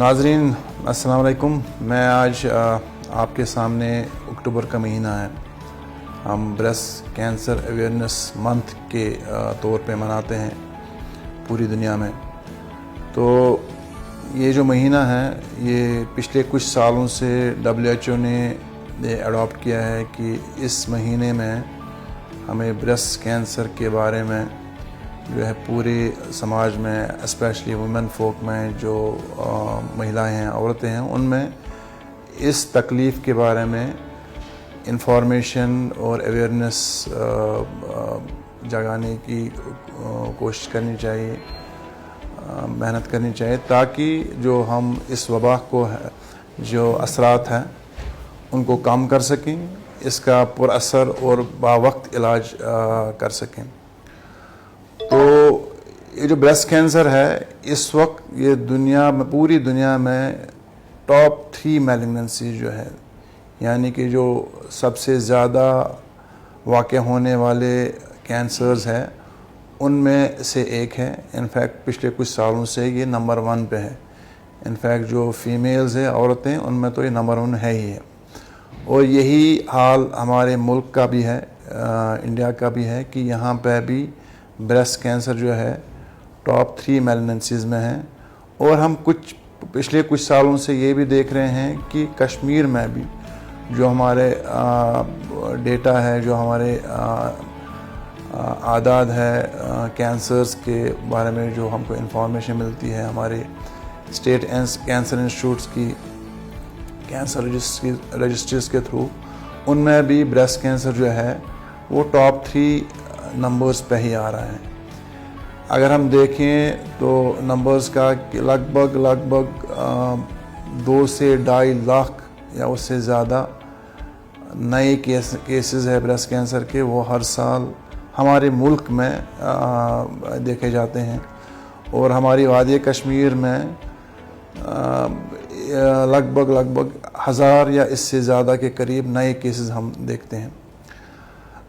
ناظرین السلام علیکم. میں آج آپ کے سامنے اکتوبر کا مہینہ ہے، ہم بریسٹ کینسر اویئرنیس منتھ کے طور پہ مناتے ہیں پوری دنیا میں. تو یہ جو مہینہ ہے یہ پچھلے کچھ سالوں سے WHO نے اڈاپٹ کیا ہے کہ اس مہینے میں ہمیں بریسٹ کینسر کے بارے میں جو ہے پورے سماج میں اسپیشلی ویمن فوک میں جو مہیلائیں ہیں، عورتیں ہیں، ان میں اس تکلیف کے بارے میں انفارمیشن اور اویئرنیس جگانے کی کوشش کرنی چاہیے، محنت کرنی چاہیے تاکہ جو ہم اس وبا کو جو اثرات ہیں ان کو کم کر سکیں، اس کا پر اثر اور باوقت علاج کر سکیں. تو یہ جو بریسٹ کینسر ہے اس وقت یہ دنیا میں، پوری دنیا میں ٹاپ 3 میلگننسی جو ہے، یعنی کہ جو سب سے زیادہ واقع ہونے والے کینسرز ہیں ان میں سے ایک ہے. انفیکٹ پچھلے کچھ سالوں سے یہ نمبر 1 پہ ہے. انفیکٹ جو فیمیلز ہیں، عورتیں، ان میں تو یہ نمبر 1 ہے ہی ہے. اور یہی حال ہمارے ملک کا بھی ہے، انڈیا کا بھی ہے کہ یہاں پہ بھی بریسٹ کینسر جو ہے ٹاپ 3 میلگننسیز میں ہیں. اور ہم پچھلے کچھ سالوں سے یہ بھی دیکھ رہے ہیں کہ کشمیر میں بھی جو ہمارے ڈیٹا ہے، جو ہمارے اعداد ہے کینسرز کے بارے میں جو ہم کو انفارمیشن ملتی ہے ہمارے اسٹیٹ کینسر انسٹیٹیوٹس کی کینسر رجسٹریز کے تھرو، ان میں بھی بریسٹ کینسر جو ہے وہ ٹاپ 3 نمبرز پہ ہی آ رہا ہے. اگر ہم دیکھیں تو نمبرز کا لگ بھگ 2 سے 2.5 لاکھ یا اس سے زیادہ نئے کیسز ہے بریسٹ کینسر کے، وہ ہر سال ہمارے ملک میں دیکھے جاتے ہیں. اور ہماری وادی کشمیر میں لگ بھگ 1000 یا اس سے زیادہ کے قریب نئے کیسز ہم دیکھتے ہیں.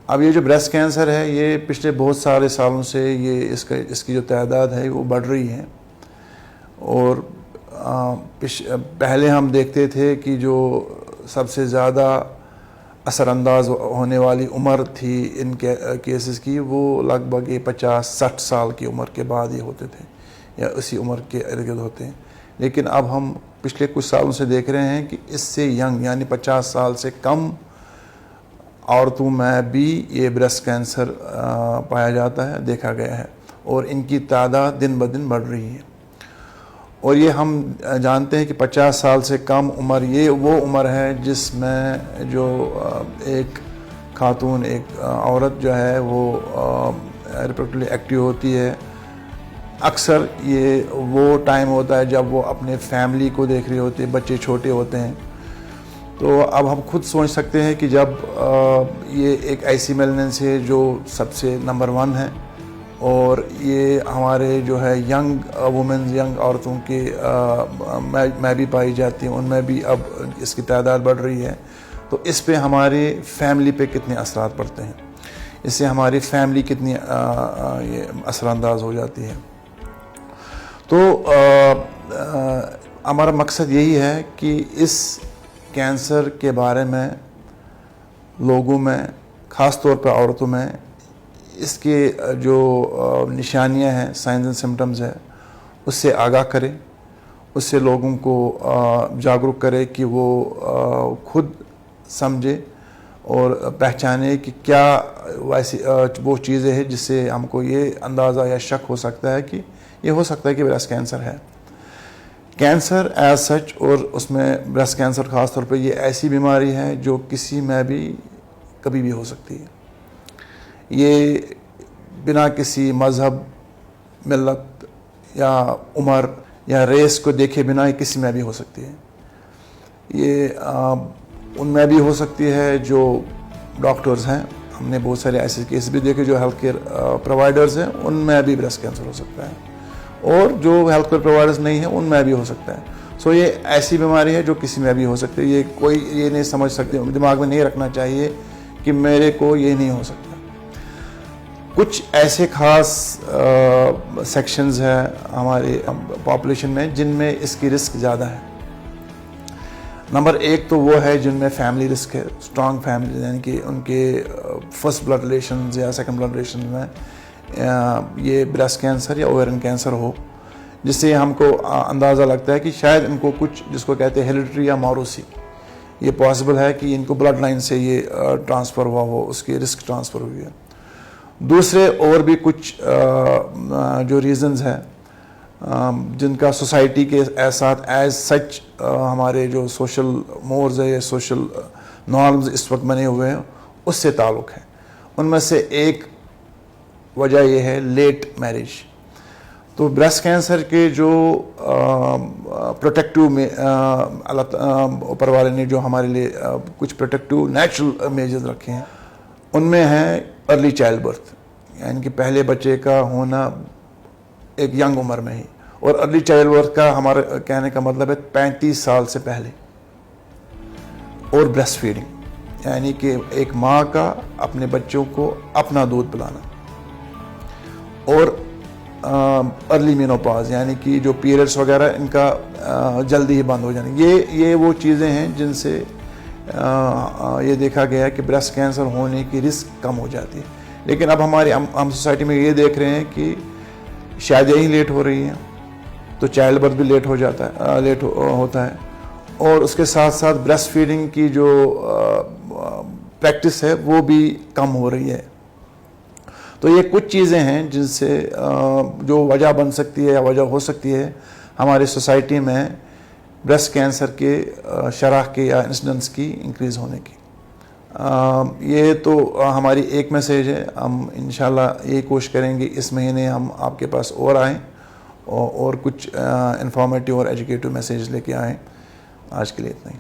اب یہ جو بریسٹ کینسر ہے یہ پچھلے بہت سارے سالوں سے یہ اس کی جو تعداد ہے وہ بڑھ رہی ہے. اور پہلے ہم دیکھتے تھے کہ جو سب سے زیادہ اثر انداز ہونے والی عمر تھی ان کیسز کی، وہ لگ بھگ 50-60 سال کی عمر کے بعد یہ ہوتے تھے یا اسی عمر کے ارد گرد ہوتے ہیں. لیکن اب ہم پچھلے کچھ سالوں سے دیکھ رہے ہیں کہ اس سے ینگ یعنی 50 سال سے کم عورتوں میں بھی یہ بریسٹ کینسر پایا جاتا ہے، دیکھا گیا ہے. اور ان کی تعداد دن بدن بڑھ رہی ہے. اور یہ ہم جانتے ہیں کہ 50 سال سے کم عمر یہ وہ عمر ہے جس میں جو ایک خاتون، ایک عورت جو ہے وہ ریپروڈکٹیولی ایکٹیو ہوتی ہے. اکثر یہ وہ ٹائم ہوتا ہے جب وہ اپنے فیملی کو دیکھ رہی ہوتی ہے، بچے چھوٹے ہوتے ہیں. تو اب ہم خود سوچ سکتے ہیں کہ جب یہ ایک ایسی میلگننسی ہے جو سب سے نمبر 1 ہے اور یہ ہمارے جو ہے ینگ وومنز، ینگ عورتوں کے میں بھی پائی جاتی ہیں، ان میں بھی اب اس کی تعداد بڑھ رہی ہے. تو اس پہ ہماری فیملی پہ کتنے اثرات پڑتے ہیں، اس سے ہماری فیملی کتنی یہ اثر انداز ہو جاتی ہے. تو ہمارا مقصد یہی ہے کہ اس کینسر کے بارے میں لوگوں میں، خاص طور پر عورتوں میں، اس کے جو نشانیاں ہیں، سائنز اینڈ سمٹمز ہیں، اس سے آگاہ کرے، اس سے لوگوں کو جاگرک کرے کہ وہ خود سمجھے اور پہچانے کہ کیا ویسی وہ چیزیں ہیں جس سے ہم کو یہ اندازہ یا شک ہو سکتا ہے کہ یہ ہو سکتا ہے کہ بریسٹ کینسر ہے. کینسر ایز سچ، اور اس میں بریسٹ کینسر خاص طور پہ، یہ ایسی بیماری ہے جو کسی میں بھی کبھی بھی ہو سکتی ہے. یہ بنا کسی مذہب، ملت یا عمر یا ریس کو دیکھے بنا کسی میں بھی ہو سکتی ہے. یہ ان میں بھی ہو سکتی ہے جو ڈاکٹرز ہیں. ہم نے بہت سارے ایسے کیس بھی دیکھے جو ہیلتھ کیئر پرووائڈرز ہیں، ان میں بھی بریسٹ کینسر ہو سکتا ہے. اور جو ہیلتھ کیئر پرووائڈرز نہیں ہیں ان میں بھی ہو سکتا ہے. سو یہ ایسی بیماری ہے جو کسی میں بھی ہو سکتی ہے. یہ کوئی یہ نہیں سمجھ سکتے، دماغ میں نہیں رکھنا چاہیے کہ میرے کو یہ نہیں ہو سکتا. کچھ ایسے خاص سیکشنز ہیں ہمارے پاپولیشن میں جن میں اس کی رسک زیادہ ہے. نمبر ایک تو وہ ہے جن میں فیملی رسک ہے, اسٹرانگ فیملی, یعنی کہ ان کے فرسٹ بلڈ ریلیشنز یا سیکنڈ بلڈ ریلیشنز میں یہ بریسٹ کینسر یا اوورین کینسر ہو, جس سے ہم کو اندازہ لگتا ہے کہ شاید ان کو کچھ جس کو کہتے ہیں ہیریڈیٹری یا موروثی, یہ پاسبل ہے کہ ان کو بلڈ لائن سے یہ ٹرانسفر ہوا ہو, اس کی رسک ٹرانسفر ہوئی ہے. دوسرے اور بھی کچھ جو ریزنز ہیں جن کا سوسائٹی کے ساتھ ایز سچ ہمارے جو سوشل مورز ہے یا سوشل نارمز اس وقت بنے ہوئے ہیں اس سے تعلق ہے. ان میں سے ایک وجہ یہ ہے لیٹ میرج. تو بریسٹ کینسر کے جو پروٹیکٹیو میں اللہ اوپر والے نے جو ہمارے لیے کچھ پروٹیکٹیو نیچرل میجرز رکھے ہیں, ان میں ہے ارلی چائلڈ برتھ, یعنی کہ پہلے بچے کا ہونا ایک ینگ عمر میں ہی, اور ارلی چائلڈ برتھ کا ہمارے کہنے کا مطلب ہے 35 سال سے پہلے. اور بریسٹ فیڈنگ, یعنی کہ ایک ماں کا اپنے بچوں کو اپنا دودھ پلانا, اور ارلی مینوپاز, یعنی کہ جو پیریڈس وغیرہ ان کا جلدی ہی بند ہو جانے. یہ وہ چیزیں ہیں جن سے یہ دیکھا گیا کہ بریسٹ کینسر ہونے کی رسک کم ہو جاتی ہے. لیکن اب ہم سوسائٹی میں یہ دیکھ رہے ہیں کہ شادیاں ہی لیٹ ہو رہی ہیں, تو چائلڈ برتھ بھی لیٹ ہو جاتا ہے, لیٹ ہوتا ہے, اور اس کے ساتھ ساتھ بریسٹ فیڈنگ کی جو پریکٹس ہے وہ بھی کم ہو رہی ہے. تو یہ کچھ چیزیں ہیں جن سے جو وجہ بن سکتی ہے یا وجہ ہو سکتی ہے ہماری سوسائٹی میں بریسٹ کینسر کے شرح کے یا انسیڈنس کی انکریز ہونے کی. یہ تو ہماری ایک میسیج ہے. ہم انشاءاللہ یہ کوشش کریں گے اس مہینے ہم آپ کے پاس اور آئیں اور کچھ انفارمیٹیو اور ایجوکیٹو میسیج لے کے آئیں. آج کے لیے اتنا ہی.